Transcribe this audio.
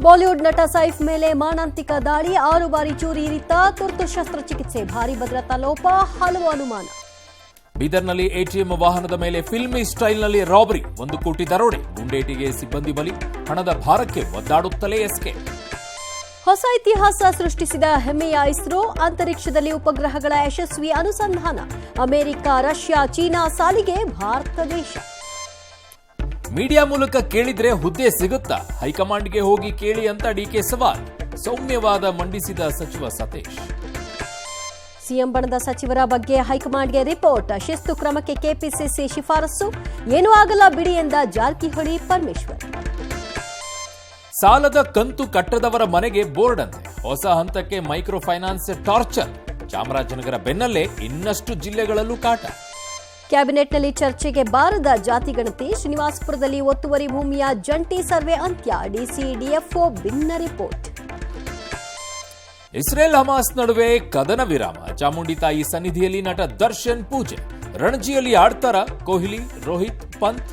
Bollywood ನಟ ಸೈಫ್ ಮೇಲೆ ಮಾರಣಾಂತಿಕ ದಾಳಿ 6 ಬಾರಿ ಚೂರಿ ಇರಿತ ತುರ್ತು ಶಸ್ತ್ರಚಿಕಿತ್ಸೆ ಭಾರೀ ಭದ್ರತಾ ಲೋಪ ಹಲವು ಅನುಮಾನ. ಬೀದರ್ನಲ್ಲಿ ಎಟಿಎಂ ವಾಹನದ ಮೇಲೆ ಫಿಲ್ಮಿ ಸ್ಟೈಲ್ನಲ್ಲಿ ರಾಬರಿ 1 ಕೋಟಿ ದರೋಡೆ ಗುಂಡೇಟಿಗೆ ಸಿಬ್ಬಂದಿ ಬಲಿ ಹಣದ ಭಾರಕ್ಕೆ ಒದ್ದಾಡುತ್ತಲೇ ಎಸ್ಕೇಪ್. ಹೊಸ ಇತಿಹಾಸ ಸೃಷ್ಟಿಸಿದ ಹೆಮ್ಮೆಯ ಇಸ್ರೋ ಅಂತರಿಕ್ಷದಲ್ಲಿ ಉಪಗ್ರಹಗಳ ಯಶಸ್ವಿ ಅನುಸಂಧಾನ. ಅಮೆರಿಕ, ರಷ್ಯಾ, ಚೀನಾ ಸಾಲಿಗೆ ಭಾರತ ದೇಶ. ಮೀಡಿಯಾ ಮೂಲಕ ಕೇಳಿದ್ರೆ ಹುದ್ದೆ ಸಿಗುತ್ತಾ? ಹೈಕಮಾಂಡ್ಗೆ ಹೋಗಿ ಕೇಳಿ ಅಂತ ಡಿಕೆ ಸವಾಲ್. ಸೌಮ್ಯವಾದ ಮಂಡಿಸಿದ ಸಚಿವ ಸತೀಶ್. ಸಿಎಂ ಬಣದ ಸಚಿವರ ಬಗ್ಗೆ ಹೈಕಮಾಂಡ್ಗೆ ರಿಪೋರ್ಟ್. ಶಿಸ್ತು ಕ್ರಮಕ್ಕೆ ಕೆಪಿಸಿಸಿ ಶಿಫಾರಸು. ಏನೂ ಆಗಲ್ಲ ಬಿಡಿ ಎಂದ ಜಾರಕಿಹೊಳಿ, ಪರಮೇಶ್ವರ್. ಸಾಲದ ಕಂತು ಕಟ್ಟದವರ ಮನೆಗೆ ಬೋರ್ಡ್ ಅಂತೆ. ಹೊಸ ಹಂತಕ್ಕೆ ಮೈಕ್ರೋ ಫೈನಾನ್ಸ್ ಟಾರ್ಚರ್. ಚಾಮರಾಜನಗರ ಬೆನ್ನಲ್ಲೇ ಇನ್ನಷ್ಟು ಜಿಲ್ಲೆಗಳಲ್ಲೂ ಕಾಟ. ಕ್ಯಾಬಿನೆಟ್ನಲ್ಲಿ ಚರ್ಚೆಗೆ ಬಾರದ ಜಾತಿ ಗಣತಿ. ಶ್ರೀನಿವಾಸಪುರದಲ್ಲಿ ಒತ್ತುವರಿ ಭೂಮಿಯ ಜಂಟಿ ಸರ್ವೆ ಅಂತ್ಯ. ಡಿಸಿ, ಡಿಎಫ್ಒ ಭಿನ್ನ ರಿಪೋರ್ಟ್. ಇಸ್ರೇಲ್ ಹಮಾಸ್ ನಡುವೆ ಕದನ ವಿರಾಮ. ಚಾಮುಂಡಿ ತಾಯಿ ಸನ್ನಿಧಿಯಲ್ಲಿ ನಟ ದರ್ಶನ್ ಪೂಜೆ. ರಣಜಿಯಲ್ಲಿ ಆಡ್ತಾರ ಕೊಹ್ಲಿ, ರೋಹಿತ್, ಪಂತ್.